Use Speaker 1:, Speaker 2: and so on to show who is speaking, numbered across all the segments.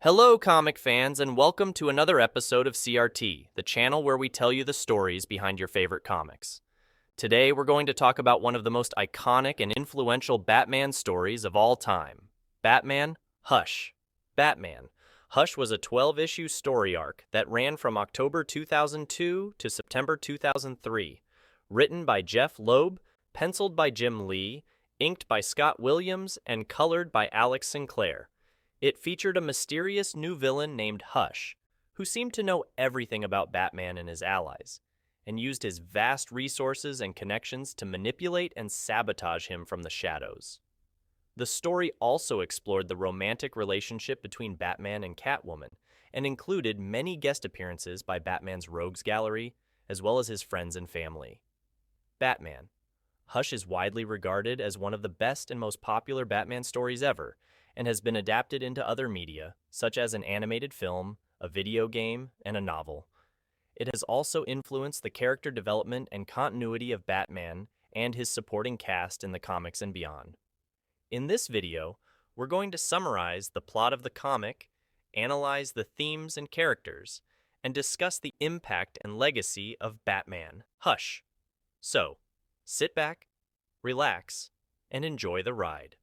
Speaker 1: Hello, comic fans, and welcome to another episode of CRT, the channel where we tell you the stories behind your favorite comics. Today, we're going to talk about one of the most iconic and influential Batman stories of all time, Batman Hush. Batman Hush was a 12-issue story arc that ran from October 2002 to September 2003, written by Jeph Loeb, penciled by Jim Lee, inked by Scott Williams, and colored by Alex Sinclair. It featured a mysterious new villain named Hush, who seemed to know everything about Batman and his allies, and used his vast resources and connections to manipulate and sabotage him from the shadows. The story also explored the romantic relationship between Batman and Catwoman, and included many guest appearances by Batman's rogues gallery, as well as his friends and family. Batman Hush is widely regarded as one of the best and most popular Batman stories ever, and has been adapted into other media, such as an animated film, a video game, and a novel. It has also influenced the character development and continuity of Batman and his supporting cast in the comics and beyond. In this video, we're going to summarize the plot of the comic, analyze the themes and characters, and discuss the impact and legacy of Batman Hush. So, sit back, relax, and enjoy the ride.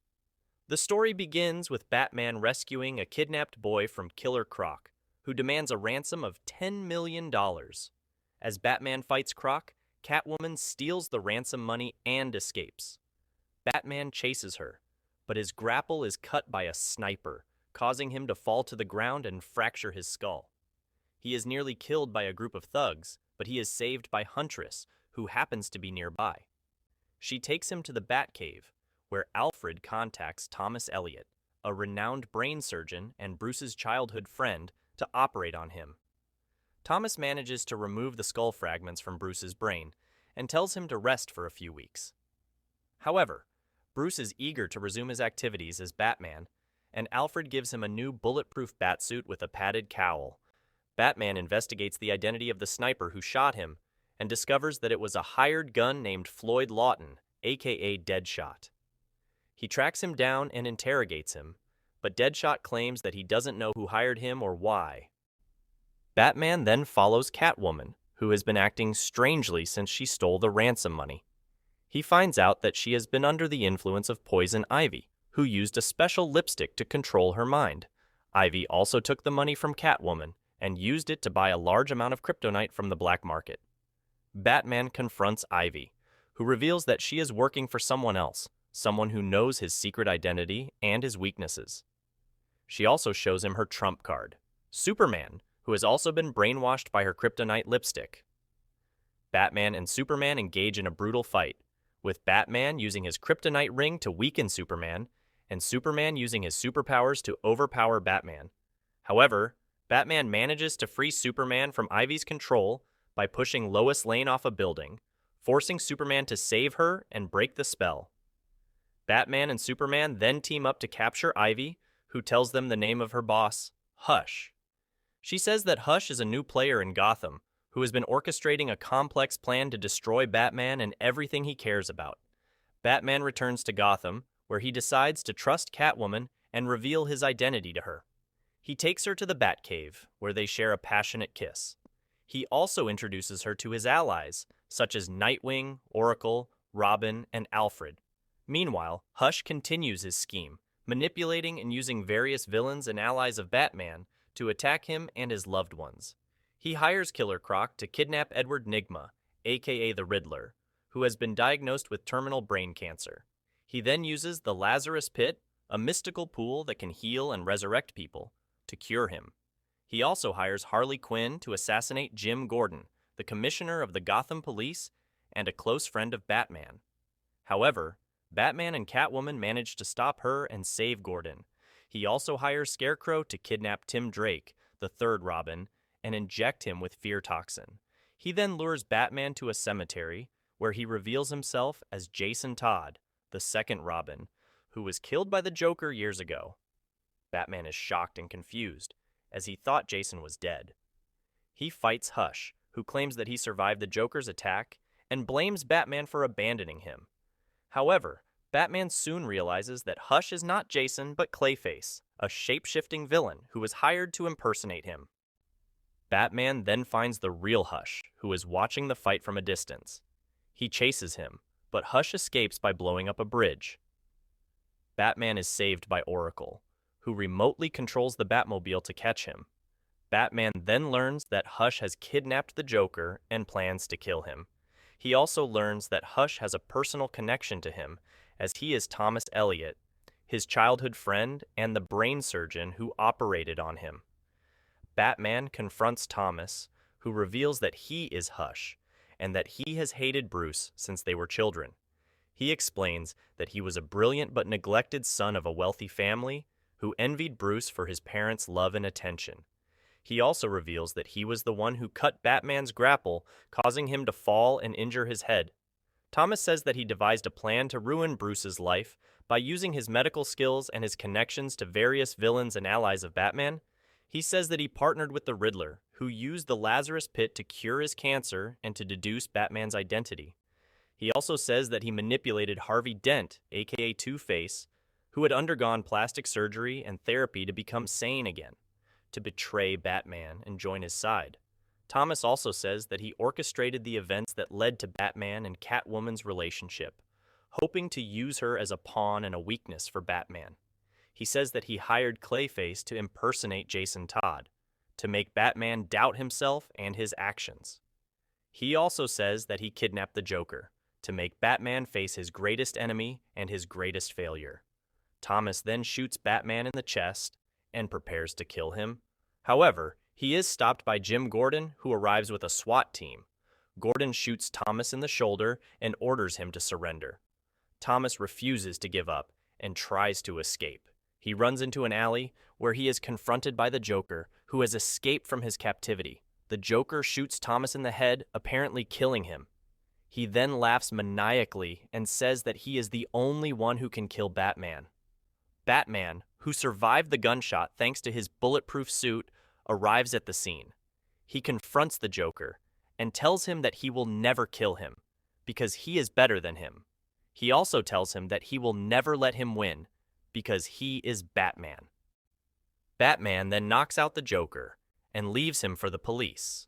Speaker 1: The story begins with Batman rescuing a kidnapped boy from Killer Croc, who demands a ransom of $10 million. As Batman fights Croc, Catwoman steals the ransom money and escapes. Batman chases her, but his grapple is cut by a sniper, causing him to fall to the ground and fracture his skull. He is nearly killed by a group of thugs, but he is saved by Huntress, who happens to be nearby. She takes him to the Batcave, where Alfred contacts Thomas Elliot, a renowned brain surgeon and Bruce's childhood friend, to operate on him. Thomas manages to remove the skull fragments from Bruce's brain and tells him to rest for a few weeks. However, Bruce is eager to resume his activities as Batman, and Alfred gives him a new bulletproof batsuit with a padded cowl. Batman investigates the identity of the sniper who shot him and discovers that it was a hired gun named Floyd Lawton, aka Deadshot. He tracks him down and interrogates him, but Deadshot claims that he doesn't know who hired him or why. Batman then follows Catwoman, who has been acting strangely since she stole the ransom money. He finds out that she has been under the influence of Poison Ivy, who used a special lipstick to control her mind. Ivy also took the money from Catwoman and used it to buy a large amount of kryptonite from the black market. Batman confronts Ivy, who reveals that she is working for someone else, someone who knows his secret identity and his weaknesses. She also shows him her trump card, Superman, who has also been brainwashed by her kryptonite lipstick. Batman and Superman engage in a brutal fight, with Batman using his kryptonite ring to weaken Superman, and Superman using his superpowers to overpower Batman. However, Batman manages to free Superman from Ivy's control by pushing Lois Lane off a building, forcing Superman to save her and break the spell. Batman and Superman then team up to capture Ivy, who tells them the name of her boss, Hush. She says that Hush is a new player in Gotham, who has been orchestrating a complex plan to destroy Batman and everything he cares about. Batman returns to Gotham, where he decides to trust Catwoman and reveal his identity to her. He takes her to the Batcave, where they share a passionate kiss. He also introduces her to his allies, such as Nightwing, Oracle, Robin, and Alfred. Meanwhile, Hush continues his scheme, manipulating and using various villains and allies of Batman to attack him and his loved ones. He hires Killer Croc to kidnap Edward Nygma, aka the Riddler, who has been diagnosed with terminal brain cancer. He then uses the Lazarus Pit, a mystical pool that can heal and resurrect people, to cure him. He also hires Harley Quinn to assassinate Jim Gordon, the commissioner of the Gotham Police and a close friend of Batman. However, Batman and Catwoman manage to stop her and save Gordon. He also hires Scarecrow to kidnap Tim Drake, the third Robin, and inject him with fear toxin. He then lures Batman to a cemetery, where he reveals himself as Jason Todd, the second Robin, who was killed by the Joker years ago. Batman is shocked and confused, as he thought Jason was dead. He fights Hush, who claims that he survived the Joker's attack, and blames Batman for abandoning him. However, Batman soon realizes that Hush is not Jason but Clayface, a shape-shifting villain who was hired to impersonate him. Batman then finds the real Hush, who is watching the fight from a distance. He chases him, but Hush escapes by blowing up a bridge. Batman is saved by Oracle, who remotely controls the Batmobile to catch him. Batman then learns that Hush has kidnapped the Joker and plans to kill him. He also learns that Hush has a personal connection to him, as he is Thomas Elliot, his childhood friend and the brain surgeon who operated on him. Batman confronts Thomas, who reveals that he is Hush, and that he has hated Bruce since they were children. He explains that he was a brilliant but neglected son of a wealthy family who envied Bruce for his parents' love and attention. He also reveals that he was the one who cut Batman's grapple, causing him to fall and injure his head. Thomas says that he devised a plan to ruin Bruce's life by using his medical skills and his connections to various villains and allies of Batman. He says that he partnered with the Riddler, who used the Lazarus Pit to cure his cancer and to deduce Batman's identity. He also says that he manipulated Harvey Dent, aka Two-Face, who had undergone plastic surgery and therapy to become sane again, to betray Batman and join his side. Thomas also says that he orchestrated the events that led to Batman and Catwoman's relationship, hoping to use her as a pawn and a weakness for Batman. He says that he hired Clayface to impersonate Jason Todd, to make Batman doubt himself and his actions. He also says that he kidnapped the Joker, to make Batman face his greatest enemy and his greatest failure. Thomas then shoots Batman in the chest and prepares to kill him. However, he is stopped by Jim Gordon, who arrives with a SWAT team. Gordon shoots Thomas in the shoulder and orders him to surrender. Thomas refuses to give up and tries to escape. He runs into an alley where he is confronted by the Joker, who has escaped from his captivity. The Joker shoots Thomas in the head, apparently killing him. He then laughs maniacally and says that he is the only one who can kill Batman. Batman, who survived the gunshot thanks to his bulletproof suit, arrives at the scene. He confronts the Joker and tells him that he will never kill him, because he is better than him. He also tells him that he will never let him win, because he is Batman. Batman then knocks out the Joker and leaves him for the police.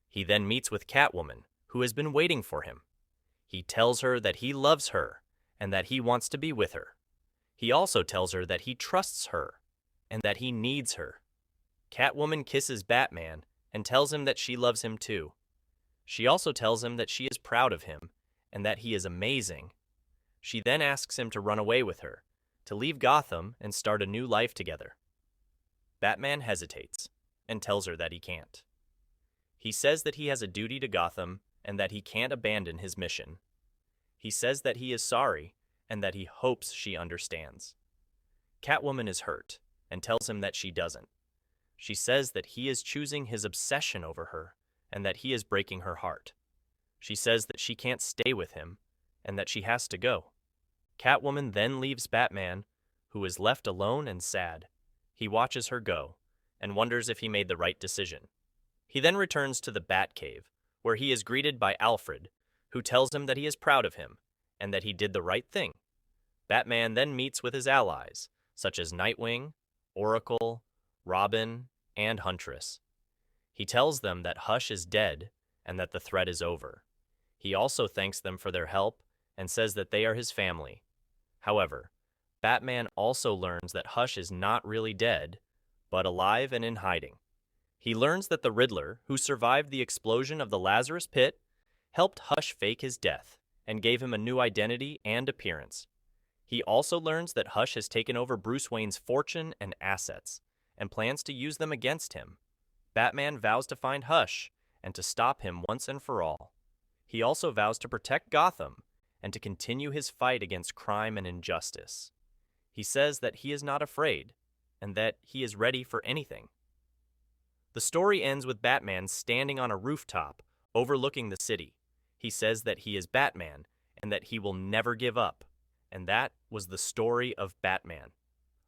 Speaker 1: He then meets with Catwoman, who has been waiting for him. He tells her that he loves her and that he wants to be with her. He also tells her that he trusts her and that he needs her. Catwoman kisses Batman and tells him that she loves him too. She also tells him that she is proud of him and that he is amazing. She then asks him to run away with her, to leave Gotham and start a new life together. Batman hesitates and tells her that he can't. He says that he has a duty to Gotham and that he can't abandon his mission. He says that he is sorry and that he hopes she understands. Catwoman is hurt and tells him that she doesn't. She says that he is choosing his obsession over her and that he is breaking her heart. She says that she can't stay with him and that she has to go. Catwoman then leaves Batman, who is left alone and sad. He watches her go and wonders if he made the right decision. He then returns to the Batcave, where he is greeted by Alfred, who tells him that he is proud of him and that he did the right thing. Batman then meets with his allies, such as Nightwing, Oracle, Robin, and Huntress. He tells them that Hush is dead and that the threat is over. He also thanks them for their help and says that they are his family. However, Batman also learns that Hush is not really dead, but alive and in hiding. He learns that the Riddler, who survived the explosion of the Lazarus Pit, helped Hush fake his death and gave him a new identity and appearance. He also learns that Hush has taken over Bruce Wayne's fortune and assets and plans to use them against him. Batman vows to find Hush and to stop him once and for all. He also vows to protect Gotham and to continue his fight against crime and injustice. He says that he is not afraid and that he is ready for anything. The story ends with Batman standing on a rooftop overlooking the city. He says that he is Batman and that he will never give up. And that was the story of Batman.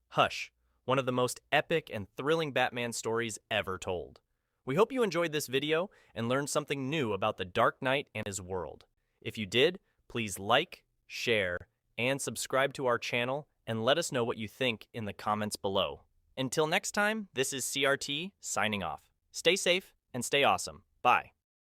Speaker 1: Hush, one of the most epic and thrilling Batman stories ever told. We hope you enjoyed this video and learned something new about the Dark Knight and his world. If you did, please like, share, and subscribe to our channel and let us know what you think in the comments below. Until next time, this is CRT signing off. Stay safe and stay awesome. Bye.